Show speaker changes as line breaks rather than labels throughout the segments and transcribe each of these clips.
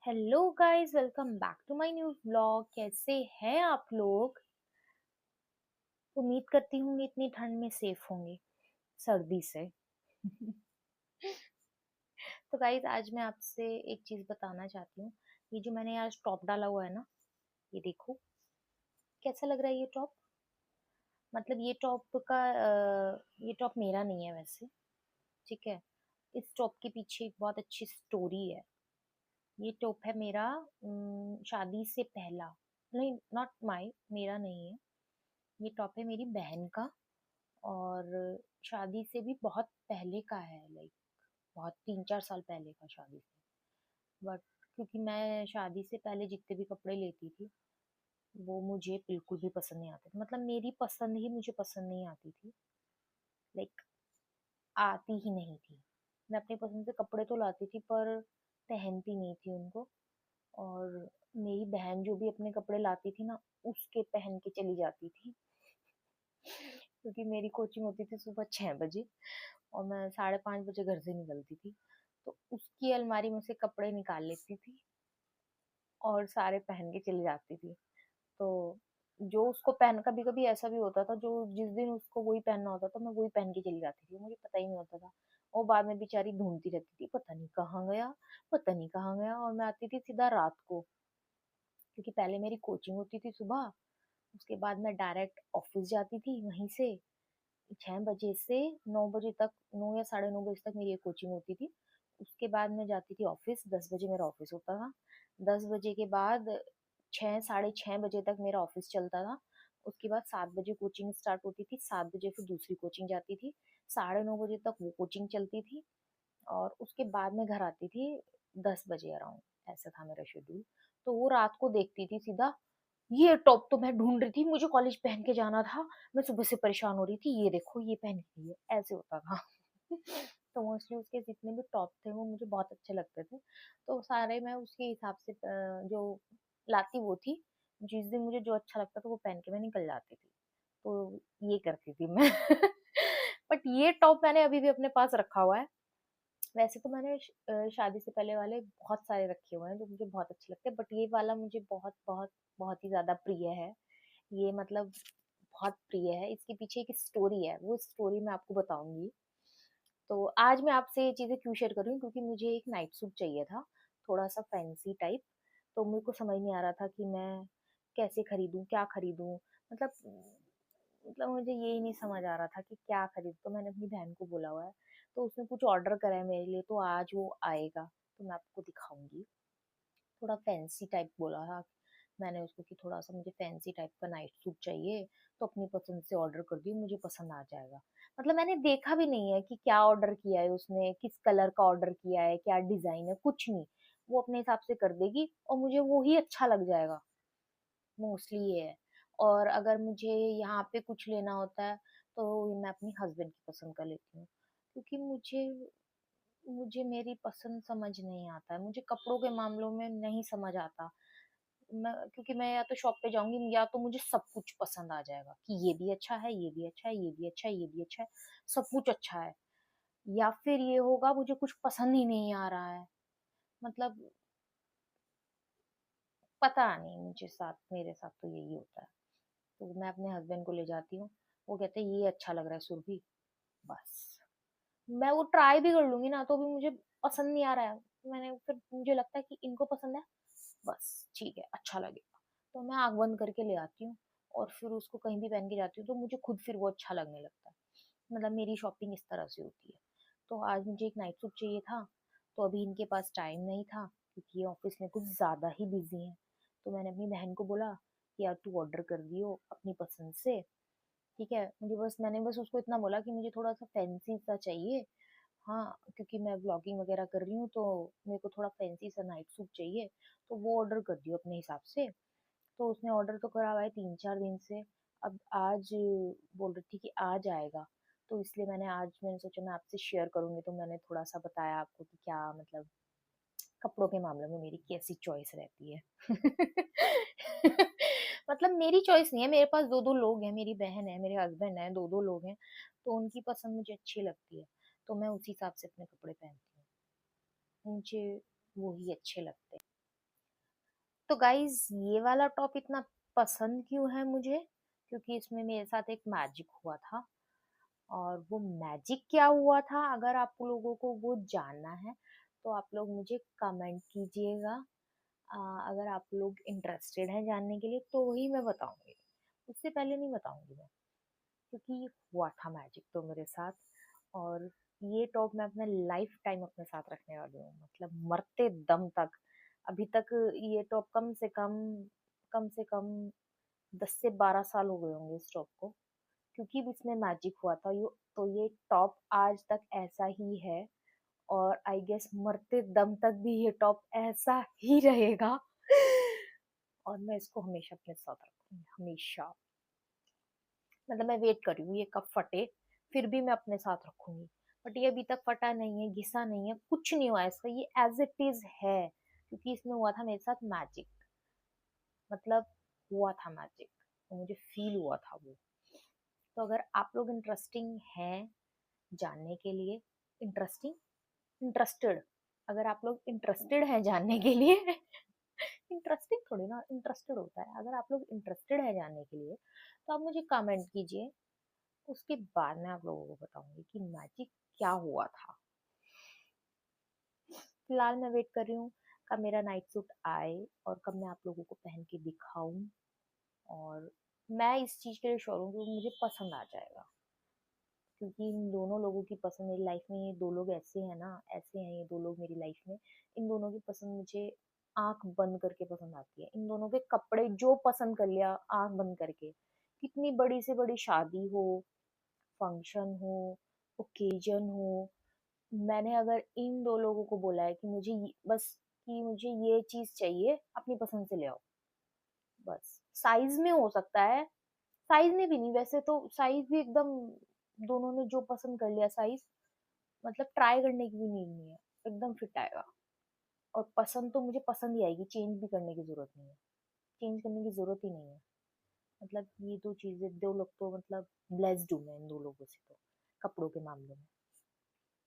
Hello guys, welcome back to my new vlog. कैसे हैं आप लोग? उम्मीद करती हूँ इतनी ठंड में सेफ होंगे सर्दी से। तो गाइस, आज मैं आपसे एक चीज बताना चाहती हूँ। ये जो मैंने आज टॉप डाला हुआ है ना, ये देखो कैसा लग रहा है ये टॉप। मतलब ये टॉप मेरा नहीं है वैसे। ठीक है, इस टॉप के पीछे एक बहुत अच्छी स्टोरी है। ये टॉप है मेरा शादी से पहला। नहीं, नॉट माई, मेरा नहीं है। ये टॉप है मेरी बहन का। और शादी से भी बहुत पहले का है, लाइक बहुत 3-4 साल पहले का शादी से। बट क्योंकि मैं शादी से पहले जितने भी कपड़े लेती थी वो मुझे बिल्कुल भी पसंद नहीं आते थे। मतलब मेरी पसंद ही मुझे पसंद नहीं आती थी। लाइक आती ही नहीं थी। मैं अपनी पसंद से कपड़े तो लाती थी पर पहनती नहीं थी उनको। और मेरी बहन जो भी अपने कपड़े लाती थी ना, उसके पहन के चली जाती थी। क्योंकि मेरी कोचिंग होती थी सुबह 6 बजे और मैं 5:30 बजे घर से निकलती थी। तो उसकी अलमारी में से कपड़े निकाल लेती थी और सारे पहन के चली जाती थी। तो जो उसको पहन, कभी कभी ऐसा भी होता था जो जिस दिन उसको वही पहनना होता था मैं वही पहन के चली जाती थी, मुझे पता ही नहीं होता था। और बाद में बेचारी ढूंढती रहती थी, पता नहीं कहाँ गया, पता नहीं कहाँ गया। और मैं आती थी सीधा रात को, क्योंकि पहले मेरी कोचिंग होती थी सुबह। उसके बाद मैं डायरेक्ट ऑफिस जाती थी वहीं से। 6 बजे से 9 बजे तक, 9 या 9:30 बजे तक मेरी कोचिंग होती थी। उसके बाद मैं जाती थी ऑफिस। 10 बजे मेरा ऑफिस होता था। 10 बजे के बाद 6, 6:30 बजे तक मेरा ऑफिस चलता था। उसके बाद 7 बजे कोचिंग स्टार्ट होती थी। 7 बजे फिर दूसरी कोचिंग जाती थी। 9:30 बजे तक वो कोचिंग चलती थी। और उसके बाद मैं घर आती थी 10 बजे अराउंड। ऐसा था मेरा शेड्यूल। तो वो रात को देखती थी सीधा, ये टॉप तो मैं ढूंढ रही थी, मुझे कॉलेज पहन के जाना था। मैं सुबह से परेशान हो रही थी, ये देखो ये पहन के गई है, ऐसे होता था। तो मोस्टली उसके जितने भी टॉप थे वो मुझे बहुत अच्छे लगते थे। तो सारे मैं उसके हिसाब से जो लाती वो थी। जिस दिन मुझे जो अच्छा लगता था वो पहन के मैं निकल जाती थी। तो ये करती थी मैं। बट ये टॉप मैंने अभी भी अपने पास रखा हुआ है। वैसे तो मैंने शादी से पहले वाले बहुत सारे रखे हुए हैं जो मुझे बहुत अच्छे लगते हैं, बट ये वाला मुझे बहुत बहुत बहुत ही ज्यादा प्रिय है। ये मतलब बहुत प्रिय है। इसके पीछे एक स्टोरी है, वो स्टोरी मैं आपको बताऊंगी। तो आज मैं आपसे ये चीजें क्यों शेयर कर रही हूँ, क्योंकि मुझे एक नाइट सूट चाहिए था, थोड़ा सा फैंसी टाइप। तो मेरे को समझ नहीं आ रहा था कि मैं कैसे खरीदूं, क्या खरीदूं। मतलब मतलब मुझे यही नहीं समझ आ रहा था कि क्या खरीदूं। तो मैंने अपनी बहन को बोला हुआ है, तो उसने कुछ ऑर्डर करा है मेरे लिए, तो आज वो आएगा तो मैं आपको दिखाऊंगी। थोड़ा फैंसी टाइप बोला था मैंने उसको कि थोड़ा सा मुझे फैंसी टाइप का नाइट सूट चाहिए। तो अपनी पसंद से ऑर्डर कर दियो, मुझे पसंद आ जाएगा। मतलब मैंने देखा भी नहीं है कि क्या ऑर्डर किया है उसने, किस कलर का ऑर्डर किया है, क्या डिजाइन है, कुछ नहीं। वो अपने हिसाब से कर देगी और मुझे वो ही अच्छा लग जाएगा। मोस्टली ये है। और अगर मुझे यहाँ पे कुछ लेना होता है तो मैं अपनी हस्बैंड की पसंद कर लेती हूँ। क्योंकि मुझे मुझे मेरी पसंद समझ नहीं आता है, मुझे कपड़ों के मामलों में नहीं समझ आता। क्योंकि मैं या तो शॉप पे जाऊंगी या तो मुझे सब कुछ पसंद आ जाएगा कि ये भी अच्छा है, ये भी अच्छा है, ये भी अच्छा है, ये भी अच्छा है, सब कुछ अच्छा है। या फिर ये होगा मुझे कुछ पसंद ही नहीं आ रहा है। मतलब पता नहीं, मेरे साथ तो यही होता है। तो मैं अपने हस्बैंड को ले जाती हूँ, वो कहते हैं ये अच्छा लग रहा है सुरभि, बस। मैं वो ट्राई भी कर लूंगी ना तो भी मुझे पसंद नहीं आ रहा है। फिर मुझे लगता है कि इनको पसंद है, बस ठीक है, अच्छा लगेगा। तो मैं आंख बंद करके ले आती हूँ और फिर उसको कहीं भी पहन के जाती हूँ तो मुझे खुद फिर वो अच्छा लगने लगता है। मतलब मेरी शॉपिंग इस तरह से होती है। तो आज मुझे एक नाइट सूट चाहिए था, तो अभी इनके पास टाइम नहीं था क्योंकि ये ऑफिस में कुछ ज्यादा ही बिजी है। तो मैंने अपनी बहन को बोला कि यार तू ऑर्डर कर दियो अपनी पसंद से। ठीक है, मैंने बस उसको इतना बोला कि मुझे थोड़ा सा फैंसी सा चाहिए। हाँ, क्योंकि मैं ब्लॉगिंग वगैरह कर रही हूँ तो मेरे को थोड़ा फैंसी सा नाइट सूट चाहिए। तो वो ऑर्डर कर दियो अपने हिसाब से। तो उसने ऑर्डर तो करा हुआ है 3-4 दिन से। अब आज बोल रही थी कि आज आएगा। तो इसलिए मैंने सोचा मैं आपसे शेयर करूंगी, तो मैंने थोड़ा सा बताया आपको कि क्या मतलब कपड़ों के मामले में मेरी कैसी चॉइस रहती है। मतलब मेरी चॉइस नहीं है, मेरे पास दो दो लोग हैं, मेरी बहन है, मेरे हस्बैंड है, दो दो लोग हैं। तो उनकी पसंद मुझे अच्छी लगती है, तो मैं उसी हिसाब से अपने कपड़े पहनती हूँ। मुझे वो ही अच्छे लगते हैं। तो गाइज ये वाला टॉप इतना पसंद क्यों है मुझे, क्योंकि इसमें मेरे साथ एक मैजिक हुआ था। और वो मैजिक क्या हुआ था, अगर आप लोगों को वो जानना है तो आप लोग मुझे कमेंट कीजिएगा। अ, अगर आप लोग इंटरेस्टेड हैं जानने के लिए तो ही मैं बताऊंगी, उससे पहले नहीं बताऊंगी मैं, क्योंकि ये हुआ था मैजिक तो मेरे साथ। और ये टॉप मैं अपना लाइफ टाइम अपने साथ रखने वाली हूँ, मतलब मरते दम तक। अभी तक ये टॉप कम से कम 10 से 12 साल हो गए होंगे इस टॉप को, क्योंकि इसमें मैजिक हुआ था। यो तो ये टॉप आज तक ऐसा ही है, और आई गेस मरते दम तक भी ये टॉप ऐसा ही रहेगा। और मैं इसको हमेशा अपने साथ रखूंगी, हमेशा। मतलब मैं वेट कर रही हूँ ये कब फटे, फिर भी मैं अपने साथ रखूंगी। बट ये अभी तक फटा नहीं है, घिसा नहीं है, कुछ नहीं हुआ इसका, ये एज इट इज है, क्योंकि इसमें हुआ था मेरे साथ मैजिक। मतलब हुआ था मैजिक, तो मुझे फील हुआ था वो। तो अगर आप लोग इंटरेस्टिंग हैं जानने के लिए, इंटरेस्टिंग इंटरेस्टेड, अगर आप लोग इंटरेस्टेड हैं जानने के लिए इंटरेस्टिंग थोड़ी ना इंटरेस्टेड होता है, अगर आप लोग इंटरेस्टेड है जानने के लिए तो आप मुझे कमेंट कीजिए। उसके बाद मैं आप लोगों को बताऊंगी कि मैजिक क्या हुआ था। फिलहाल मैं वेट कर रही हूँ कब मेरा नाइट सूट आए और कब मैं आप लोगों को पहन के दिखाऊं। और मैं इस चीज के लिए श्योर हूँ कि मुझे पसंद आ जाएगा, क्योंकि इन दोनों लोगों की पसंद मेरी लाइफ में, ये दो लोग ऐसे हैं ना, ऐसे हैं ये दो लोग मेरी लाइफ में। इन दोनों की पसंद मुझे आंख बंद करके पसंद आती है। इन दोनों के कपड़े जो पसंद कर लिया आंख बंद करके, कितनी बड़ी से बड़ी शादी हो, फंक्शन हो, ओकेजन हो, मैंने अगर इन दो लोगों को बोला है कि बस कि मुझे ये चीज चाहिए, अपनी पसंद से ले आओ, बस। साइज में हो सकता है, साइज में भी नहीं, वैसे तो साइज भी एकदम दोनों ने जो पसंद कर लिया साइज, मतलब ट्राई करने की भी नीड नहीं है, एकदम फिट आएगा। और पसंद तो मुझे पसंद ही आएगी, चेंज भी करने की जरूरत नहीं है, चेंज करने की जरूरत ही नहीं है। मतलब ये दो चीजें, दो लोग तो मतलब ब्लेस्ड हूँ मैं इन दो लोगों से तो, कपड़ों के मामले में।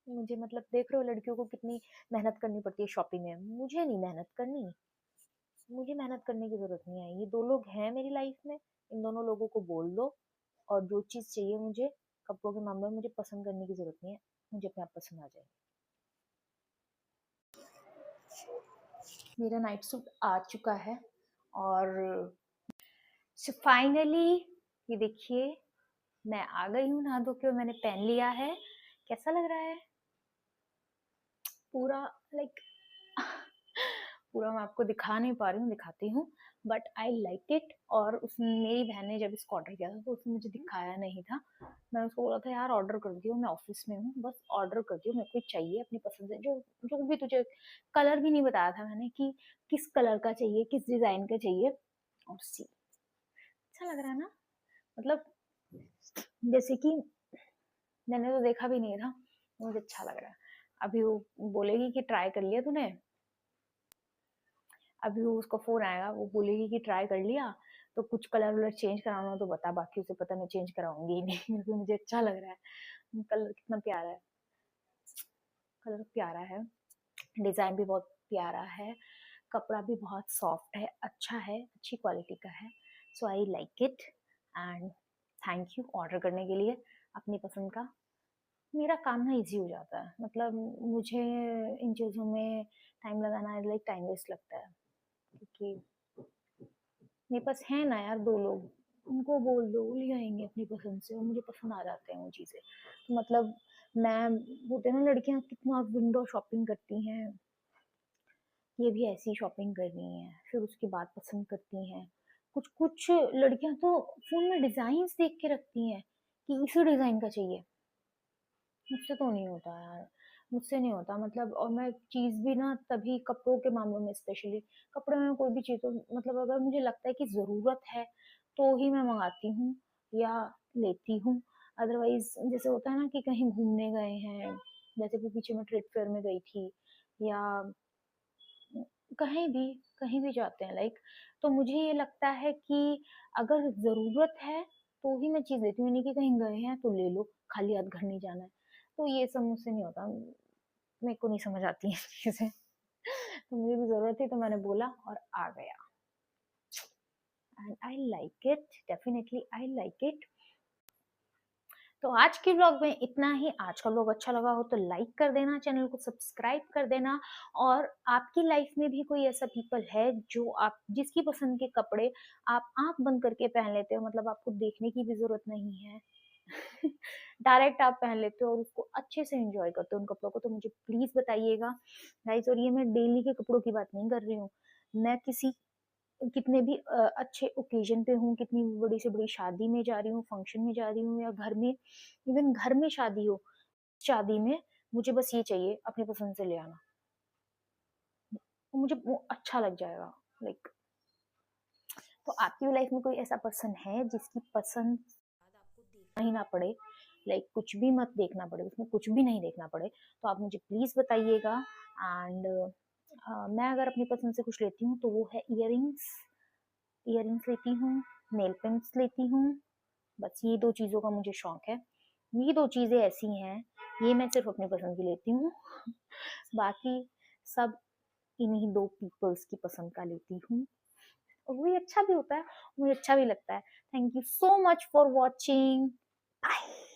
मुझे मतलब देख रहे हो लड़कियों को कितनी मेहनत करनी पड़ती है शॉपिंग में, मुझे नहीं मेहनत करनी, मुझे मेहनत करने की जरूरत नहीं है। ये दो लोग हैं मेरी लाइफ में, इन दोनों लोगों को बोल दो, और जो चीज चाहिए मुझे कपड़ों के मामले में, मुझे पसंद करने की जरूरत नहीं है, मुझे अपने आप पसंद आ जाएगी। मेरा नाइट सूट आ चुका है, और फाइनली ये देखिए मैं आ गई हूँ नहा धो के, और मैंने पहन लिया है। कैसा लग रहा है पूरा, लाइक पूरा मैं आपको दिखा नहीं पा रही हूँ, दिखाती हूँ। But I like it. और उसने, मेरी बहन ने जब इसको ऑर्डर किया था तो उसने मुझे दिखाया नहीं था। मैं उसको बोला था यार ऑर्डर कर दियो, मैं ऑफिस में हूँ, बस ऑर्डर कर दियो, मेरे को चाहिए अपनी पसंद से, जो जो भी तुझे। कलर भी नहीं बताया था मैंने कि किस कलर का चाहिए, किस डिजाइन का चाहिए। और सी, अच्छा लग रहा है ना, मतलब जैसे कि मैंने तो देखा भी नहीं था, मुझे अच्छा लग रहा है। अभी वो बोलेगी कि ट्राई कर लिया तूने, अभी वो उसका फोन आएगा, वो बोलेगी कि ट्राई कर लिया, तो कुछ कलर वलर चेंज कराना हो तो बता, बाकी उसे पता मैं चेंज कराऊंगी ही नहीं क्योंकि मुझे अच्छा लग रहा है। कलर कितना प्यारा है, कलर प्यारा है, डिजाइन भी बहुत प्यारा है, कपड़ा भी बहुत सॉफ्ट है, अच्छा है, अच्छी क्वालिटी का है। So I like it, and thank you order करने के लिए अपनी पसंद का। मेरा काम ना इजी हो जाता है, मतलब मुझे इन चीज़ों में टाइम लगाना लाइक टाइम वेस्ट लगता है, क्योंकि मेरे पास है ना यार दो लोग, उनको बोल दो, वो ले आएंगे अपनी पसंद से, और मुझे पसंद आ जाते हैं वो चीज़ें। तो मतलब मैं, होते हैं ना लड़कियां कितना विंडो शॉपिंग करती हैं, ये भी ऐसी शॉपिंग करनी है, फिर उसके बाद पसंद करती हैं। कुछ कुछ लड़कियां तो फोन में डिजाइन देख के रखती हैं कि इसी डिजाइन का चाहिए। मुझसे तो नहीं होता यार, मुझसे नहीं होता, मतलब। और मैं चीज़ भी ना, तभी कपड़ों के मामलों में स्पेशली, कपड़े में कोई भी चीज़ हो, मतलब अगर मुझे लगता है कि ज़रूरत है तो ही मैं मंगाती हूँ या लेती हूँ। अदरवाइज जैसे होता है ना कि कहीं घूमने गए हैं, जैसे कि पीछे मैं ट्रेड फेयर में गई थी, या कहीं भी जाते हैं लाइक, तो मुझे ये लगता है कि अगर ज़रूरत है तो ही मैं चीज़ लेती हूँ, नहीं कि कहीं गए हैं तो ले लो, खाली हाथ घर नहीं जाना है। तो ये सब मुझसे नहीं होता, मेरे को नहीं समझ आती है चीज़ें। तो मुझे भी ज़रूरत थी तो मैंने बोला और आ गया। And I like it, definitely I like it. तो आज के व्लॉग में इतना ही। आज का व्लॉग अच्छा लगा हो तो लाइक कर देना, चैनल को सब्सक्राइब कर देना। और आपकी लाइफ में भी कोई ऐसा पीपल है जो आप जिसकी पसंद के कपड़े आप आंख बंद करके पहन लेते हो, मतलब आपको देखने की भी जरूरत नहीं है डायरेक्ट आप पहन लेते हो और उसको अच्छे से एंजॉय करते हो उन कपड़ों को, तो मुझे प्लीज बताइएगा गाइस। और ये मैं डेली के कपड़ों की बात नहीं कर रही हूँ, मैं कितने भी अच्छे ओकेजन पे हूँ, कितनी बड़ी से बड़ी शादी में जा रही हूँ, फंक्शन में जा रही हूँ, या घर में, इवन घर में शादी हो, शादी में मुझे बस ये चाहिए अपनी पसंद से ले आना, मुझे वो अच्छा लग जाएगा। लाइक तो आपकी लाइफ में कोई ऐसा पर्सन है जिसकी पसंद आपको देखना ही ना पड़े, लाइक कुछ भी मत देखना पड़े, उसमें कुछ भी नहीं देखना पड़े, तो आप मुझे प्लीज बताइएगा। एंड मैं अगर अपनी पसंद से कुछ लेती हूँ तो वो है इयररिंग्स, इयररिंग्स लेती हूँ, नेल पेंट्स लेती हूँ, बस ये 2 चीज़ों का मुझे शौक है। ये 2 चीज़ें ऐसी हैं, ये मैं सिर्फ अपनी पसंद की लेती हूँ बाकी सब इन्हीं 2 पीपल्स की पसंद का लेती हूँ, और वही अच्छा भी होता है, मुझे अच्छा भी लगता है। Thank you so much for watching, bye.